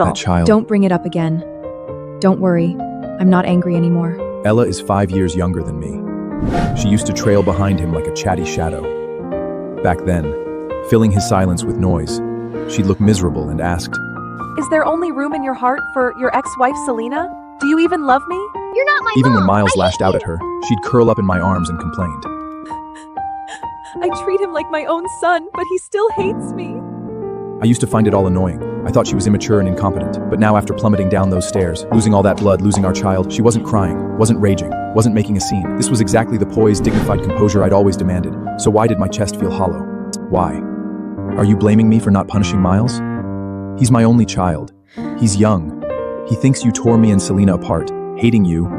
That child. Don't bring it up again. Don't worry. I'm not angry anymore. Ella is 5 years younger than me. She used to trail behind him like a chatty shadow. Back then, filling his silence with noise, she'd look miserable and asked, Is there only room in your heart for your ex-wife, Selena? Do you even love me? You're not my Even mom. when Miles I lashed hate out you. at her, she'd curl up in my arms and complained. I treat him like my own son, but he still hates me. I used to find it all annoying. I thought she was immature and incompetent. But now, after plummeting down those stairs, losing all that blood, losing our child, she wasn't crying, wasn't raging, wasn't making a scene. This was exactly the poised, dignified composure I'd always demanded. So why did my chest feel hollow? Why? Are you blaming me for not punishing Miles? He's my only child. He's young. He thinks you tore me and Selena apart. Hating you,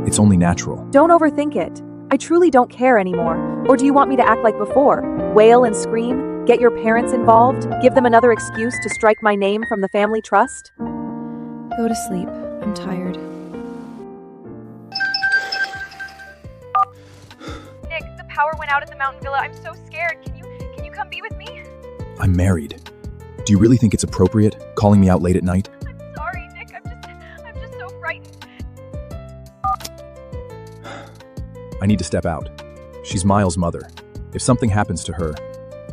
it's only natural. Don't overthink it. I truly don't care anymore. Or do you want me to act like before? Wail and scream? Get your parents involved? Give them another excuse to strike my name from the family trust? Go to sleep. I'm tired. Nick, the power went out at the mountain villa. I'm so scared. Can you come be with me? I'm married. Do you really think it's appropriate, calling me out late at night? I'm sorry, Nick. I'm just so frightened. I need to step out. She's Miles' mother. If something happens to her,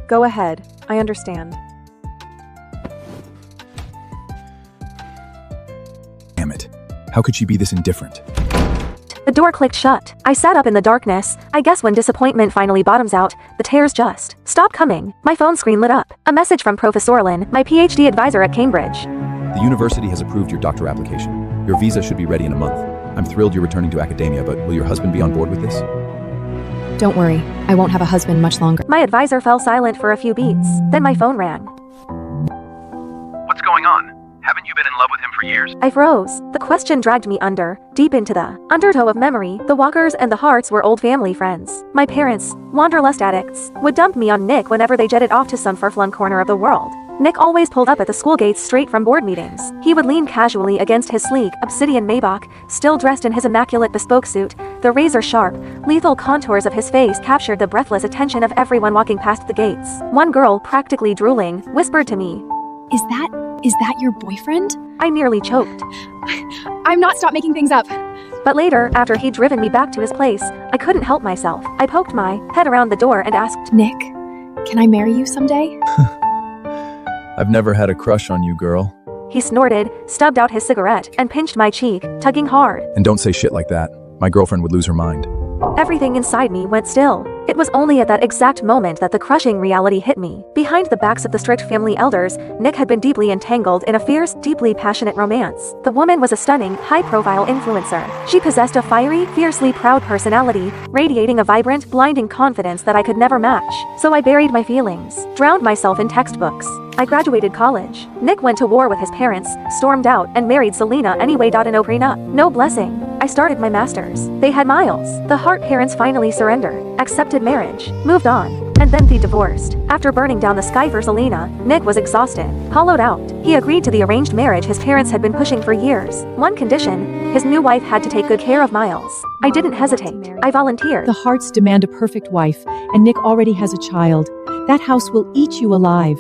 Go ahead. I understand. damn it. How could she be this indifferent? The door clicked shut. I sat up in the darkness. I guess when disappointment finally bottoms out, the tears just stop coming. My phone screen lit up. A message from Professor Lin, my PhD advisor at Cambridge. The university has approved your doctor application. Your visa should be ready in a month. I'm thrilled you're returning to academia, but will your husband be on board with this? Don't worry. I won't have a husband much longer. My advisor fell silent for a few beats. Then my phone rang. What's going on? Haven't you been in love with him for years? I froze. The question dragged me deep into the undertow of memory. The Walkers and the Harts were old family friends. My parents, wanderlust addicts, would dump me on Nick whenever they jetted off to some far-flung corner of the world. Nick always pulled up at the school gates straight from board meetings. He would lean casually against his sleek, obsidian Maybach, still dressed in his immaculate bespoke suit. The razor-sharp, lethal contours of his face captured the breathless attention of everyone walking past the gates. One girl, practically drooling, whispered to me. Is that your boyfriend? I nearly choked. I'm not stop making things up. But later, after he'd driven me back to his place, I couldn't help myself. I poked my head around the door and asked, Nick, can I marry you someday? I've never had a crush on you, girl. He snorted, stubbed out his cigarette, and pinched my cheek, tugging hard. And don't say shit like that. My girlfriend would lose her mind. Everything inside me went still. It was only at that exact moment that the crushing reality hit me. Behind the backs of the strict family elders, Nick had been deeply entangled in a fierce, deeply passionate romance. The woman was a stunning, high-profile influencer. She possessed a fiery, fiercely proud personality, radiating a vibrant, blinding confidence that I could never match. So I buried my feelings, drowned myself in textbooks. I graduated college. Nick went to war with his parents, stormed out, and married Selena anyway. No prenup, no blessing. I started my master's. They had Miles. The Hart parents finally surrendered, accepted marriage, moved on, and then they divorced. After burning down the sky for Selena, Nick was exhausted, hollowed out. He agreed to the arranged marriage his parents had been pushing for years. One condition, his new wife had to take good care of Miles. I didn't hesitate. I volunteered. The Harts demand a perfect wife, and Nick already has a child. That house will eat you alive.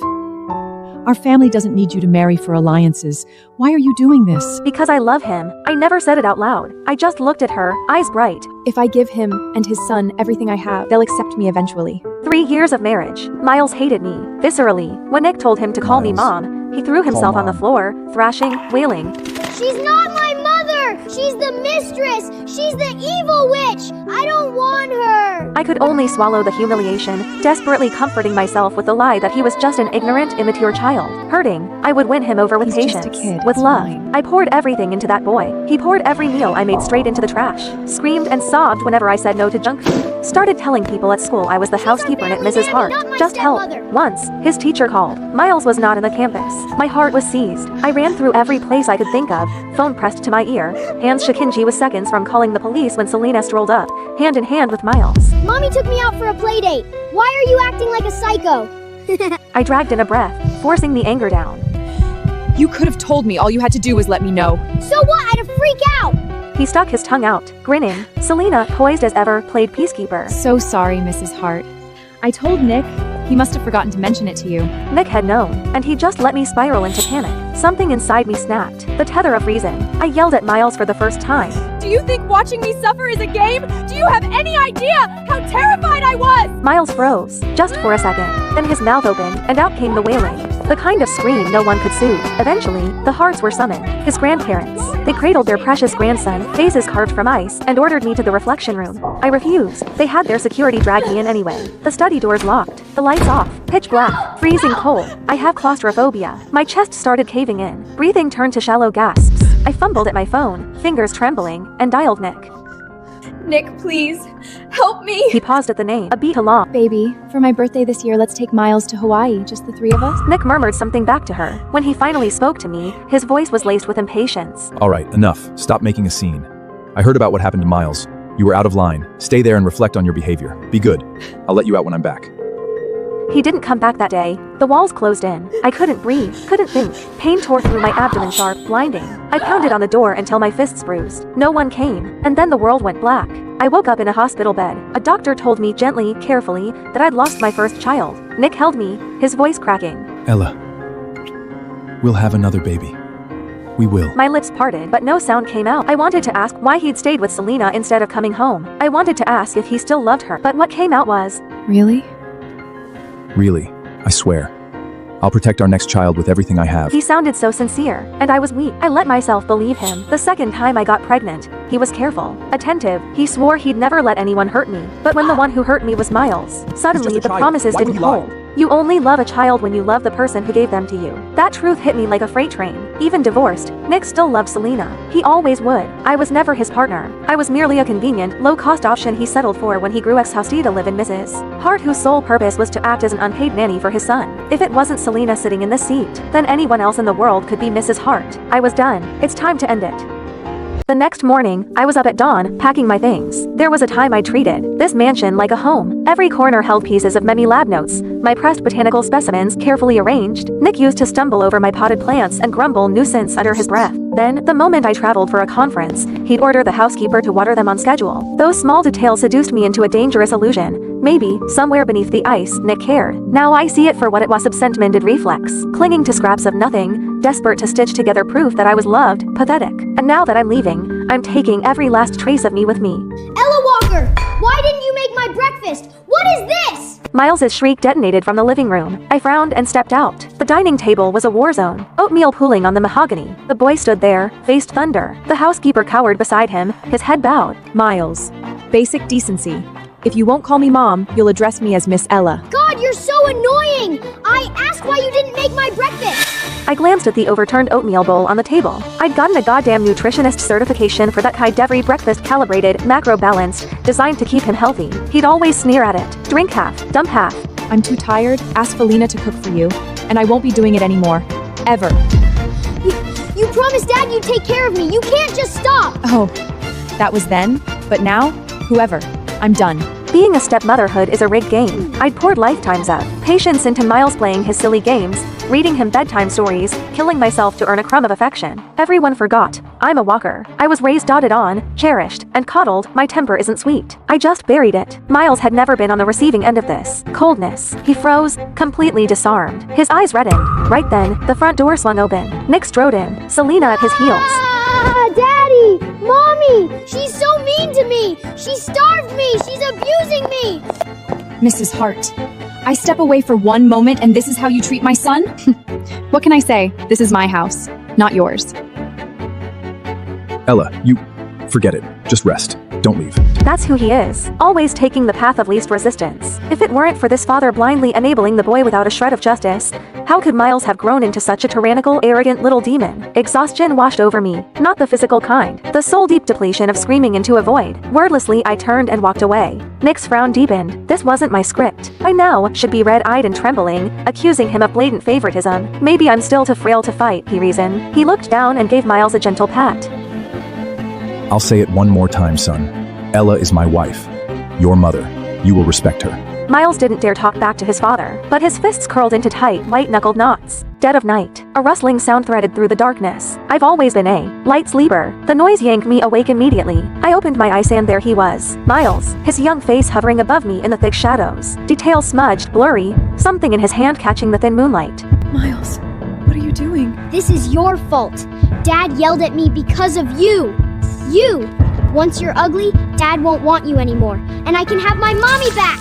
Our family doesn't need you to marry for alliances. Why are you doing this? Because I love him. I never said it out loud. I just looked at her, eyes bright. If I give him and his son everything I have, they'll accept me eventually. 3 years of marriage. Miles hated me, viscerally. When Nick told him to call me Mom, he threw himself on the floor, thrashing, wailing. She's not my mother! She's the mistress! She's the evil witch! I don't want her! I could only swallow the humiliation, desperately comforting myself with the lie that he was just an ignorant, immature child. Hurting, I would win him over with He's just patience, a kid, with it's love. fine. I poured everything into that boy. He poured every meal I made straight into the trash, screamed and sobbed whenever I said no to junk food. Started telling people at school I was the housekeeper at Mrs. Hart. Just help. Once, his teacher called. Miles was not in the campus. My heart was seized. I ran through every place I could think of, phone pressed to my ear. Hands Shakinji was seconds from calling the police when Selena strolled up, hand in hand with Miles. Mommy took me out for a play date. Why are you acting like a psycho? I dragged in a breath, forcing the anger down. You could have told me. All you had to do was let me know. So what? I'd freak out! He stuck his tongue out, grinning. Selena, poised as ever, played peacekeeper. So sorry, Mrs. Hart. I told Nick. He must have forgotten to mention it to you. Nick had known, and he just let me spiral into panic. Something inside me snapped. The tether of reason. I yelled at Miles for the first time. Do you think watching me suffer is a game? Do you have any idea how terrified I was? Miles froze, just for a second. Then his mouth opened, and out came the wailing. The kind of scream no one could soothe. Eventually, the Harts were summoned. His grandparents. They cradled their precious grandson, faces carved from ice, and ordered me to the reflection room. I refused. They had their security drag me in anyway. The study doors locked. The lights off. Pitch black. Freezing cold. I have claustrophobia. My chest started caving in. Breathing turned to shallow gasps. I fumbled at my phone, fingers trembling, and dialed Nick. Nick, please, help me. He paused at the name, a beat along. Baby, for my birthday this year, let's take Miles to Hawaii, just the three of us. Nick murmured something back to her. When he finally spoke to me, his voice was laced with impatience. All right, enough. Stop making a scene. I heard about what happened to Miles. You were out of line. Stay there and reflect on your behavior. Be good. I'll let you out when I'm back. He didn't come back that day. The walls closed in. I couldn't breathe, couldn't think. Pain tore through my abdomen sharp, blinding. I pounded on the door until my fists bruised. No one came, and then the world went black. I woke up in a hospital bed. A doctor told me gently, carefully, that I'd lost my first child. Nick held me, his voice cracking. Ella, we'll have another baby. We will. My lips parted, but no sound came out. I wanted to ask why he'd stayed with Selena instead of coming home. I wanted to ask if he still loved her, but what came out was, Really? Really, I swear. I'll protect our next child with everything I have. he sounded so sincere, and I was weak. I let myself believe him. The second time I got pregnant, he was careful, attentive. He swore he'd never let anyone hurt me. But when the one who hurt me was Miles, suddenly the promises didn't hold. You only love a child when you love the person who gave them to you. That truth hit me like a freight train. Even divorced, Nick still loved Selena. He always would. I was never his partner. I was merely a convenient, low-cost option he settled for when he grew ex-husty to live in Mrs. Hart, whose sole purpose was to act as an unpaid nanny for his son. If it wasn't Selena sitting in this seat, then anyone else in the world could be Mrs. Hart. I was done. It's time to end it. The next morning, I was up at dawn, packing my things. There was a time I treated this mansion like a home. Every corner held pieces of many lab notes, my pressed botanical specimens carefully arranged. Nick used to stumble over my potted plants and grumble nuisance under his breath. Then, the moment I traveled for a conference, he'd order the housekeeper to water them on schedule. Those small details seduced me into a dangerous illusion. Maybe, somewhere beneath the ice, Nick cared. Now I see it for what it was: absent-minded reflex. Clinging to scraps of nothing, desperate to stitch together proof that I was loved, pathetic. And now that I'm leaving, I'm taking every last trace of me with me. Ella Walker, why didn't you make my breakfast? What is this? Miles's shriek detonated from the living room. I frowned and stepped out. The dining table was a war zone. Oatmeal pooling on the mahogany. The boy stood there, faced thunder. The housekeeper cowered beside him, his head bowed. Miles, basic decency. If you won't call me Mom, you'll address me as Miss Ella. God, you're so annoying! I asked why you didn't make my breakfast! I glanced at the overturned oatmeal bowl on the table. I'd gotten a goddamn nutritionist certification for that high-every breakfast, calibrated, macro-balanced, designed to keep him healthy. He'd always sneer at it. Drink half, dump half. I'm too tired. Ask Felina to cook for you, and I won't be doing it anymore. Ever. You promised Dad you'd take care of me. You can't just stop! Oh, that was then, but now, whoever. I'm done. Being a stepmotherhood is a rigged game. I'd poured lifetimes of patience into Miles playing his silly games, reading him bedtime stories, killing myself to earn a crumb of affection. Everyone forgot. I'm a walker. I was raised, doted on, cherished, and coddled. My temper isn't sweet. I just buried it. Miles had never been on the receiving end of this. Coldness. He froze, completely disarmed. His eyes reddened. Right then, the front door swung open. Nick strode in, Selena at his heels. Ah, Daddy! Mommy! She's so mean to me! She starved me! She's abusing me! Mrs. Hart, I step away for one moment and this is how you treat my son? What can I say? This is my house, not yours. Ella, forget it. Just rest. Don't leave. That's who he is, always taking the path of least resistance. If it weren't for this father blindly enabling the boy without a shred of justice, how could Miles have grown into such a tyrannical, arrogant little demon? Exhaustion washed over me, not the physical kind, the soul-deep depletion of screaming into a void. Wordlessly, I turned and walked away. Nick's frown deepened. This wasn't my script. I now should be red-eyed and trembling, accusing him of blatant favoritism. Maybe I'm still too frail to fight, he reasoned. He looked down and gave Miles a gentle pat. I'll say it one more time, son. Ella is my wife. Your mother. You will respect her. Miles didn't dare talk back to his father, but his fists curled into tight, white-knuckled knots. Dead of night, a rustling sound threaded through the darkness. I've always been a light sleeper. The noise yanked me awake immediately. I opened my eyes and there he was. Miles, his young face hovering above me in the thick shadows. Details smudged, blurry, something in his hand catching the thin moonlight. Miles, what What are you doing? This is your fault. Dad yelled at me because of you. You! Once you're ugly, Dad won't want you anymore, and I can have my mommy back!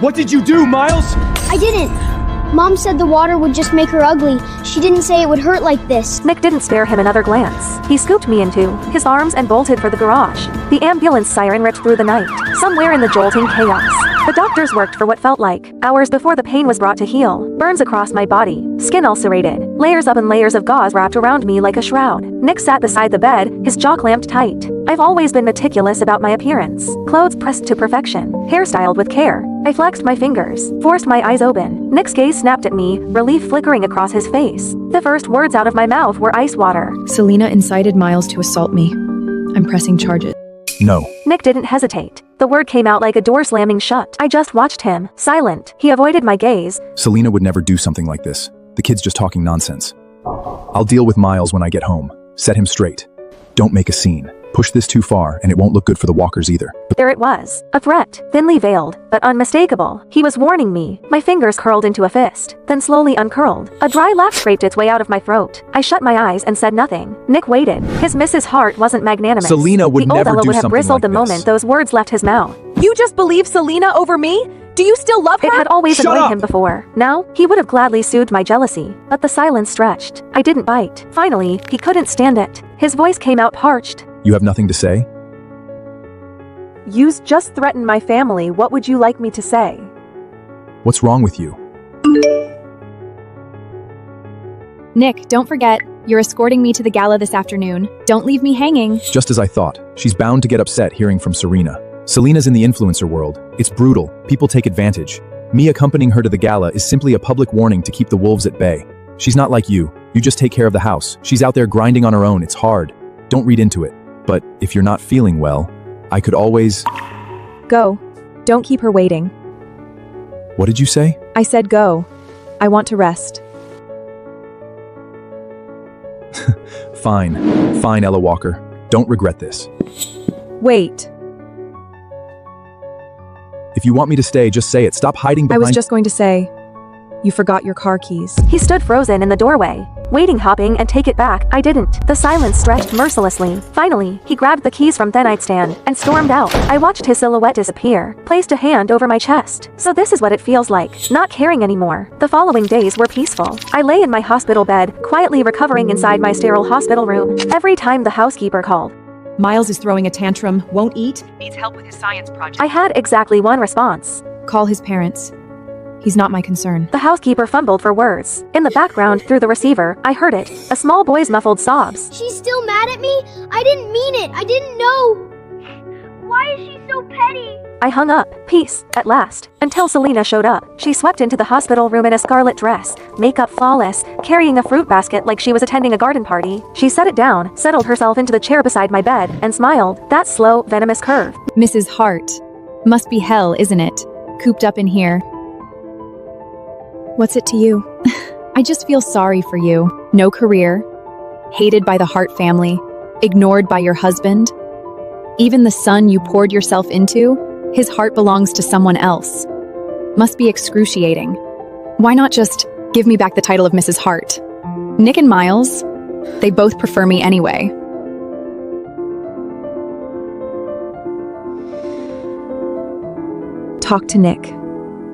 What did you do, Miles? I didn't. Mom said the water would just make her ugly. She didn't say it would hurt like this. Nick didn't spare him another glance. He scooped me into his arms and bolted for the garage. The ambulance siren ripped through the night. Somewhere in the jolting chaos, the doctors worked for what felt like hours before the pain was brought to heal. Burns across my body, skin ulcerated, layers up and layers of gauze wrapped around me like a shroud. Nick sat beside the bed, his jaw clamped tight. I've always been meticulous about my appearance. Clothes pressed to perfection, hairstyled with care. I flexed my fingers, forced my eyes open. Nick's gaze snapped at me, relief flickering across his face. The first words out of my mouth were ice water. Selena incited Miles to assault me. I'm pressing charges. No. Nick didn't hesitate. The word came out like a door slamming shut. I just watched him, silent. He avoided my gaze. Selena would never do something like this. The kid's just talking nonsense. I'll deal with Miles when I get home. Set him straight. Don't make a scene. Push this too far, and it won't look good for the walkers either. There it was. A threat, thinly veiled, but unmistakable. He was warning me. My fingers curled into a fist, then slowly uncurled. A dry laugh scraped its way out of my throat. I shut my eyes and said nothing. Nick waited. His Mrs. Hart wasn't magnanimous. Selena would the old never Ella do would have something bristled like the this. moment those words left his mouth. You just believe Selena over me? Do you still love her? It had always Shut annoyed up! him before. Now, he would have gladly soothed my jealousy, but the silence stretched. I didn't bite. Finally, he couldn't stand it. His voice came out parched. You have nothing to say? You just threatened my family. What would you like me to say? What's wrong with you? Nick, don't forget, you're escorting me to the gala this afternoon. Don't leave me hanging. Just as I thought. She's bound to get upset hearing from Serena. Selena's in the influencer world. It's brutal. People take advantage. Me accompanying her to the gala is simply a public warning to keep the wolves at bay. She's not like you. You just take care of the house. She's out there grinding on her own. It's hard. Don't read into it. But if you're not feeling well, I could always... Go. Don't keep her waiting. What did you say? I said go. I want to rest. Fine. Fine, Ella Walker. Don't regret this. Wait. If you want me to stay, just say it. Stop hiding I behind... was just going to say, you forgot your car keys. He stood frozen in the doorway, waiting, hopping, and take it back. I didn't. The silence stretched mercilessly. Finally, he grabbed the keys from the nightstand and stormed out. I watched his silhouette disappear, placed a hand over my chest. So this is what it feels like, not caring anymore. The following days were peaceful. I lay in my hospital bed, quietly recovering inside my sterile hospital room. Every time the housekeeper called, Miles is throwing a tantrum, won't eat, needs help with his science project. I had exactly one response. Call his parents. He's not my concern. The housekeeper fumbled for words. In the background, through the receiver, I heard it. A small boy's muffled sobs. She's still mad at me? I didn't mean it. I didn't know. Why is she so petty? I hung up. Peace, at last. Until Selena showed up. She swept into the hospital room in a scarlet dress, makeup flawless, carrying a fruit basket like she was attending a garden party. She set it down, settled herself into the chair beside my bed, and smiled. That slow, venomous curve. Mrs. Hart. Must be hell, isn't it? Cooped up in here. What's it to you? I just feel sorry for you. No career. Hated by the Hart family. Ignored by your husband. Even the son you poured yourself into, his heart belongs to someone else. Must be excruciating. Why not just give me back the title of Mrs. Hart? Nick and Miles, they both prefer me anyway. Talk to Nick.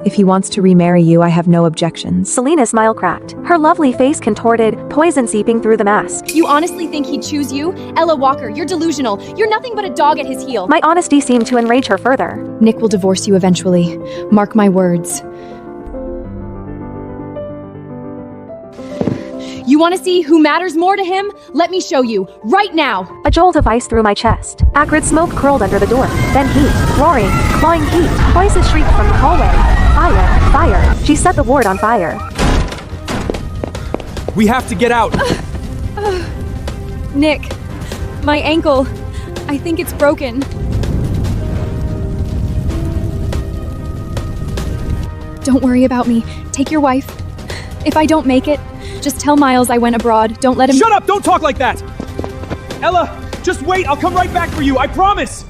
If he wants to remarry you, I have no objections. Selena's smile cracked. Her lovely face contorted, poison seeping through the mask. You honestly think he'd choose you? Ella Walker, you're delusional. You're nothing but a dog at his heel. My honesty seemed to enrage her further. Nick will divorce you eventually. Mark my words. You want to see who matters more to him? Let me show you, right now. A jolt of ice through my chest. Acrid smoke curled under the door. Then heat, roaring, clawing heat. Voices shrieked from the hallway. Fire, fire. She set the ward on fire. We have to get out! Nick, my ankle. I think it's broken. Don't worry about me. Take your wife. If I don't make it, just tell Miles I went abroad. Don't let him— Shut up! Don't talk like that! Ella, just wait. I'll come right back for you. I promise!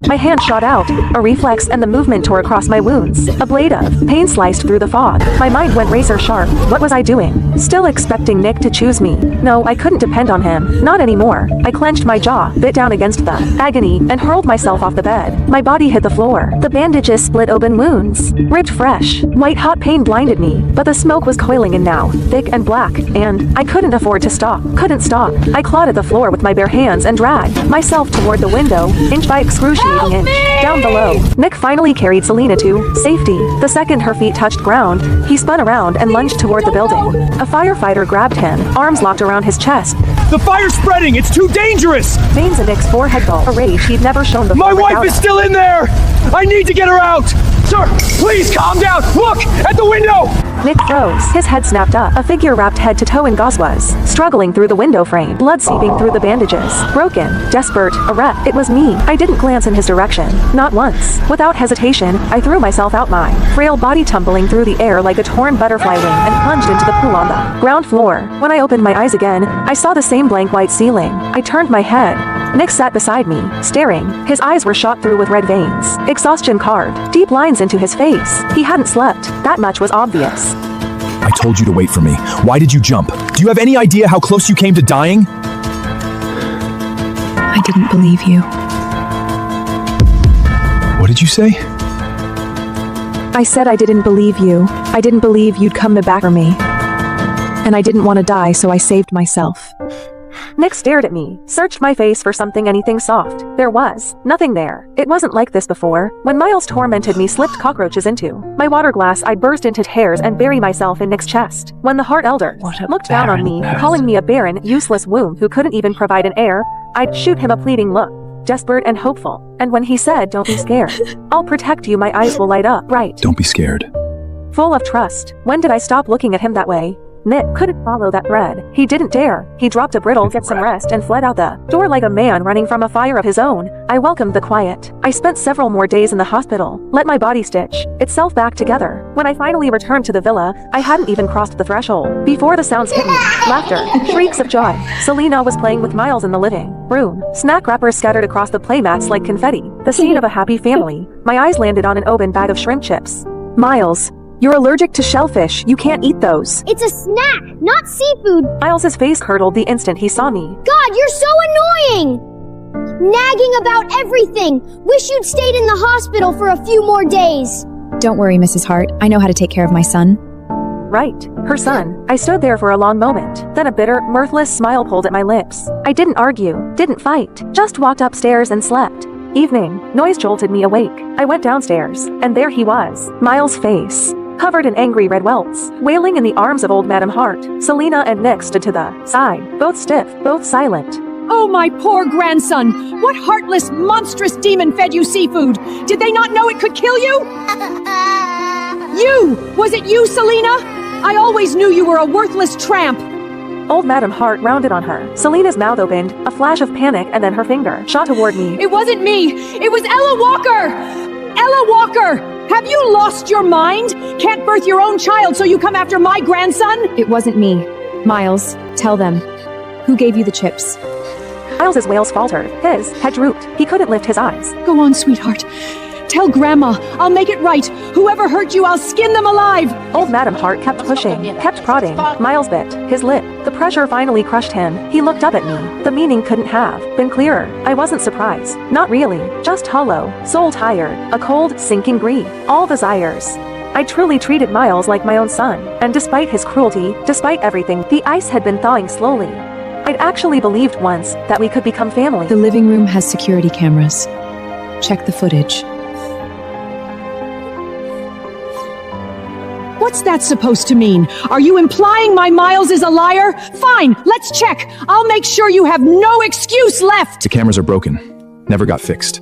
My hand shot out, a reflex, and the movement tore across my wounds. A blade of pain sliced through the fog. My mind went razor sharp. What was I doing? Still expecting Nick to choose me. No, I couldn't depend on him. Not anymore. I clenched my jaw, bit down against the agony, and hurled myself off the bed. My body hit the floor. The bandages split open wounds. Ripped fresh. White hot pain blinded me, but the smoke was coiling in now, thick and black, and I couldn't afford to stop. Couldn't stop. I clawed at the floor with my bare hands and dragged myself toward the window, inch by excruciating inch. Down below, Nick finally carried Selena to safety. The second her feet touched ground, he spun around and lunged toward the building. A firefighter grabbed him, arms locked around his chest. The fire's spreading! It's too dangerous! Veins in Nick's forehead dull, a rage he'd never shown before. My wife is still in there! I need to get her out! Sir, please calm down! Look! At the window! Nick froze. His head snapped up. A figure wrapped head to toe in gauze was struggling through the window frame, blood seeping through the bandages. Broken, desperate, a wreck. It was me. I didn't glance in his direction. Not once. Without hesitation, I threw myself out, my frail body tumbling through the air like a torn butterfly wing, and plunged into the pool on the ground floor. When I opened my eyes again, I saw the same blank white ceiling. I turned my head. Nick sat beside me, staring. His eyes were shot through with red veins. Exhaustion carved deep lines into his face. He hadn't slept. That much was obvious. I told you to wait for me. Why did you jump? Do you have any idea how close you came to dying? I didn't believe you. What did you say? I said I didn't believe you. I didn't believe you'd come back for me. And I didn't want to die, so I saved myself. Nick stared at me, searched my face for anything soft. There was nothing there. It wasn't like this before. When Miles tormented me, slipped cockroaches into my water glass, I'd burst into tears and bury myself in Nick's chest. When the Hart Elder looked down on me, calling me a barren, useless womb who couldn't even provide an heir, I'd shoot him a pleading look, desperate and hopeful. And when he said, "Don't be scared. I'll protect you," my eyes will light up bright. Don't be scared. Full of trust. When did I stop looking at him that way? Nick couldn't follow that thread. He didn't dare. He dropped a brittle, get some rest, and fled out the door like a man running from a fire of his own. I welcomed the quiet. I spent several more days in the hospital, let my body stitch itself back together. When I finally returned to the villa, I hadn't even crossed the threshold before the sounds hit me. Laughter, shrieks of joy. Selena was playing with Miles in the living room. Snack wrappers scattered across the playmats like confetti. The scene of a happy family. My eyes landed on an open bag of shrimp chips. Miles, you're allergic to shellfish. You can't eat those. It's a snack, not seafood. Miles's face curdled the instant he saw me. God, you're so annoying! Nagging about everything. Wish you'd stayed in the hospital for a few more days. Don't worry, Mrs. Hart. I know how to take care of my son. Right, her son. I stood there for a long moment. Then a bitter, mirthless smile pulled at my lips. I didn't argue, didn't fight, just walked upstairs and slept. Evening. Noise jolted me awake. I went downstairs, and there he was. Miles' face, covered in angry red welts, wailing in the arms of old Madame Hart. Selena and Nick stood to the side, both stiff, both silent. Oh, my poor grandson! What heartless, monstrous demon fed you seafood? Did they not know it could kill you? You! Was it you, Selena? I always knew you were a worthless tramp. Old Madame Hart rounded on her. Selena's mouth opened, a flash of panic, and then her finger shot toward me. It wasn't me! It was Ella Walker! Ella Walker! Have you lost your mind? Can't birth your own child, so you come after my grandson? It wasn't me. Miles, tell them. Who gave you the chips? Miles's wails faltered. His head drooped. He couldn't lift his eyes. Go on, sweetheart. Tell Grandma. I'll make it right. Whoever hurt you, I'll skin them alive. Old Madame Hart kept pushing, kept prodding. Miles bit his lip. The pressure finally crushed him. He looked up at me. The meaning couldn't have been clearer. I wasn't surprised. Not really. Just hollow, soul tired, a cold, sinking grief. All desires. I truly treated Miles like my own son. And despite his cruelty, despite everything, the ice had been thawing slowly. I'd actually believed once that we could become family. The living room has security cameras. Check the footage. What's that supposed to mean? Are you implying my Miles is a liar? Fine, let's check. I'll make sure you have no excuse left. The cameras are broken. Never got fixed.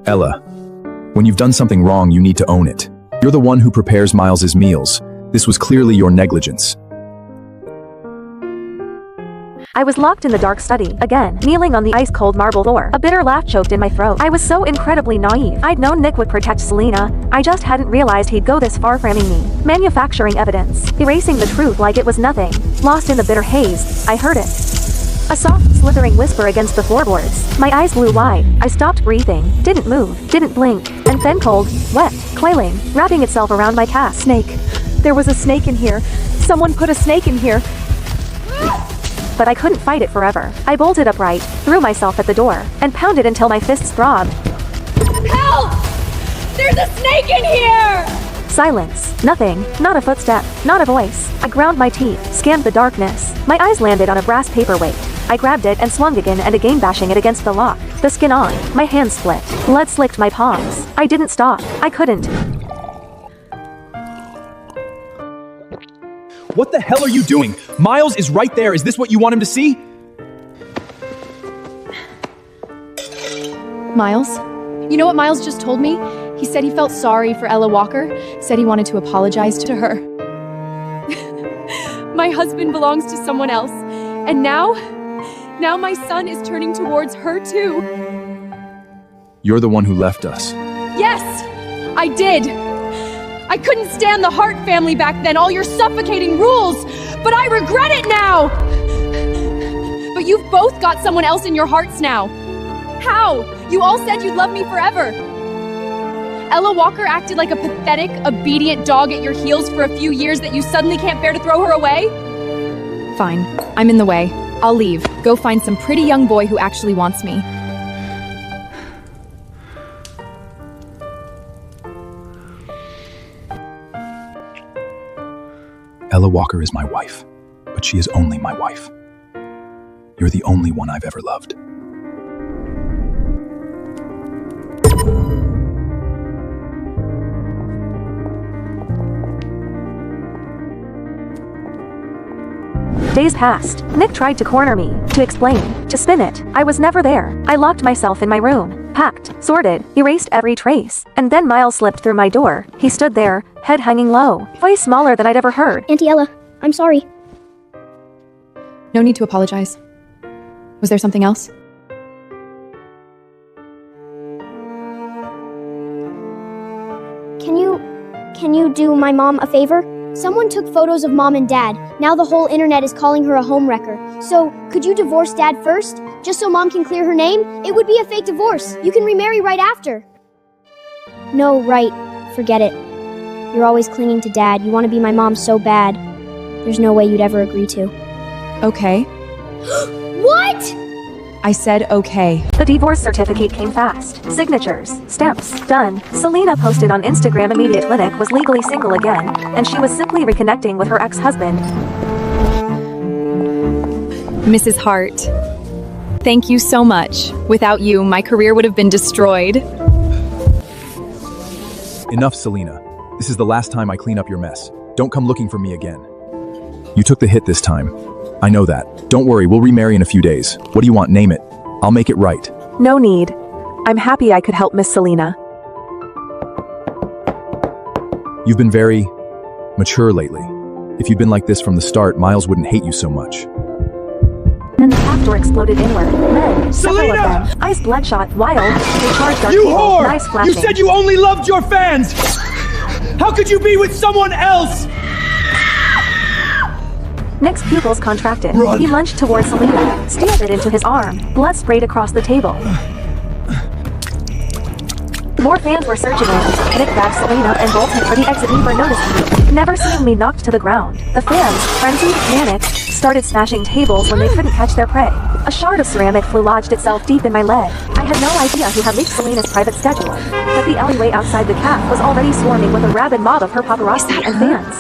Ella, when you've done something wrong, you need to own it. You're the one who prepares Miles's meals. This was clearly your negligence. I was locked in the dark study, again, kneeling on the ice-cold marble floor. A bitter laugh choked in my throat. I was so incredibly naive. I'd known Nick would protect Selena. I just hadn't realized he'd go this far framing me. Manufacturing evidence. Erasing the truth like it was nothing. Lost in the bitter haze, I heard it. A soft, slithering whisper against the floorboards. My eyes blew wide. I stopped breathing, didn't move, didn't blink, and then cold, wept, coiling, wrapping itself around my calf. Snake. There was a snake in here. Someone put a snake in here. But I couldn't fight it forever. I bolted upright, threw myself at the door, and pounded until my fists throbbed. Help! There's a snake in here! Silence. Nothing. Not a footstep. Not a voice. I ground my teeth, scanned the darkness. My eyes landed on a brass paperweight. I grabbed it and swung again, bashing it against the lock. The skin on. My hands split. Blood slicked my palms. I didn't stop. I couldn't. What the hell are you doing? Miles is right there. Is this what you want him to see? Miles? You know what Miles just told me? He said he felt sorry for Ella Walker, said he wanted to apologize to her. My husband belongs to someone else, and now my son is turning towards her too. You're the one who left us. Yes, I did. I couldn't stand the Hart family back then, all your suffocating rules, but I regret it now! But you've both got someone else in your hearts now. How? You all said you'd love me forever. Ella Walker acted like a pathetic, obedient dog at your heels for a few years that you suddenly can't bear to throw her away? Fine, I'm in the way. I'll leave. Go find some pretty young boy who actually wants me. Ella Walker is my wife, but she is only my wife. You're the only one I've ever loved. Days passed. Nick tried to corner me, to explain, to spin it. I was never there. I locked myself in my room, packed, sorted, erased every trace. And then Miles slipped through my door. He stood there, head hanging low, voice smaller than I'd ever heard. Auntie Ella, I'm sorry. No need to apologize. Was there something else? Can you do my mom a favor? Someone took photos of mom and dad. Now the whole internet is calling her a homewrecker. So, could you divorce dad first? Just so mom can clear her name? It would be a fake divorce. You can remarry right after. No, right. Forget it. You're always clinging to dad. You want to be my mom so bad. There's no way you'd ever agree to. Okay. What? I said okay. The divorce certificate came fast. Signatures, stamps, done. Selena posted on Instagram immediate Nick was legally single again, and she was simply reconnecting with her ex-husband. Mrs. Hart, thank you so much. Without you, my career would have been destroyed. Enough, Selena. This is the last time I clean up your mess. Don't come looking for me again. You took the hit this time. I know that. Don't worry, we'll remarry in a few days. What do you want? Name it. I'll make it right. No need. I'm happy I could help Miss Selena. You've been very mature lately. If you'd been like this from the start, Miles wouldn't hate you so much. Then the half door exploded inward. Men, several of them, eyes bloodshot, wild. They charged our You table, whore! knives flashing. You said you only loved your fans! How could you be with someone else? Nick's pupils contracted. Run. He lunged towards Selena, stabbed it into his arm. Blood sprayed across the table. More fans were surging in. Nick grabbed Selena and bolted for the exit before noticing me. Never seeing me knocked to the ground. The fans, frenzied, panicked, started smashing tables when they couldn't catch their prey. A shard of ceramic flu lodged itself deep in my leg. I had no idea who had leaked Selena's private schedule, but the alleyway outside the cafe was already swarming with a rabid mob of her paparazzi and fans.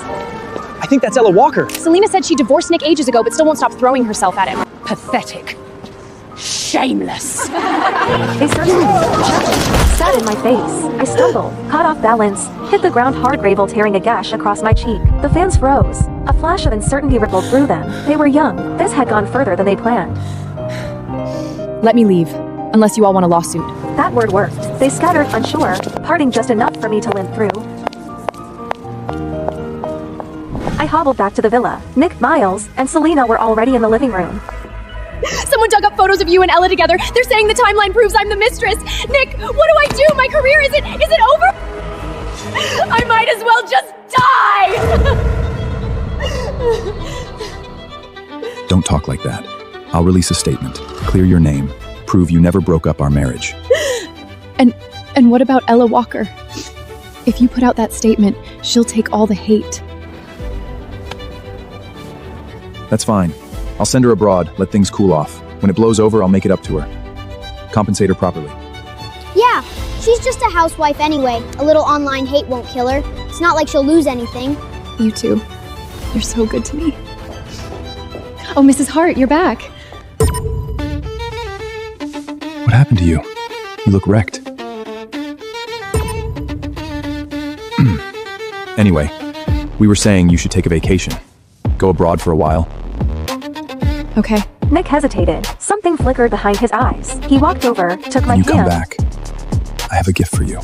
I think that's Ella Walker. Selena said she divorced Nick ages ago, but still won't stop throwing herself at him. Pathetic. Shameless. They searched me, sat in my face. I stumbled, caught off balance, hit the ground hard, gravel tearing a gash across my cheek. The fans froze. A flash of uncertainty rippled through them. They were young. This had gone further than they planned. Let me leave, unless you all want a lawsuit. That word worked. They scattered, unsure, parting just enough for me to limp through. I hobbled back to the villa. Nick, Miles, and Selena were already in the living room. Someone dug up photos of you and Ella together. They're saying the timeline proves I'm the mistress. Nick, what do I do? My career is it over? I might as well just die! Don't talk like that. I'll release a statement, clear your name, prove you never broke up our marriage. And what about Ella Walker? If you put out that statement, she'll take all the hate. That's fine. I'll send her abroad, let things cool off. When it blows over, I'll make it up to her. Compensate her properly. Yeah, she's just a housewife anyway. A little online hate won't kill her. It's not like she'll lose anything. You too. You're so good to me. Oh, Mrs. Hart, you're back. What happened to you? You look wrecked. Anyway, we were saying you should take a vacation. Go abroad for a while. Okay. Nick hesitated. Something flickered behind his eyes. He walked over, took my When you come hand. back, I have a gift for you.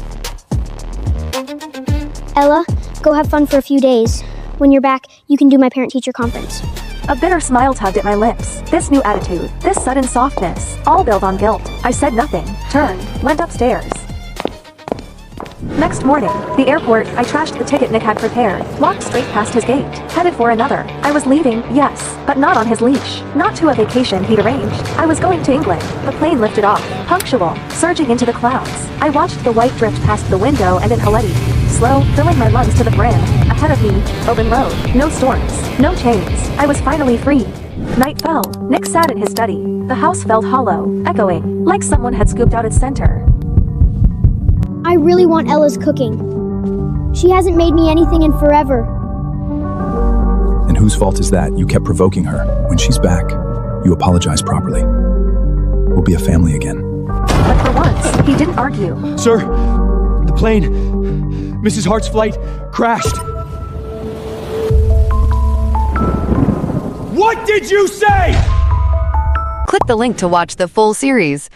Ella, go have fun for a few days. When you're back, you can do my parent-teacher conference. A bitter smile tugged at my lips. This new attitude, this sudden softness, all built on guilt. I said nothing, turned, went upstairs. Next morning, the airport, I trashed the ticket Nick had prepared, walked straight past his gate, headed for another. I was leaving, yes, but not on his leash, not to a vacation he'd arranged. I was going to England. The plane lifted off, punctual, surging into the clouds. I watched the white drift past the window and inhaled. Slow, filling my lungs to the brim. Ahead of me, open road, no storms, no chains. I was finally free. Night fell. Nick sat in his study. The house felt hollow, echoing, like someone had scooped out its center. I really want Ella's cooking. She hasn't made me anything in forever. And whose fault is that? You kept provoking her. When she's back, you apologize properly. We'll be a family again. But for once, he didn't argue. Sir, the plane, Mrs. Hart's flight, crashed. What did you say? Click the link to watch the full series.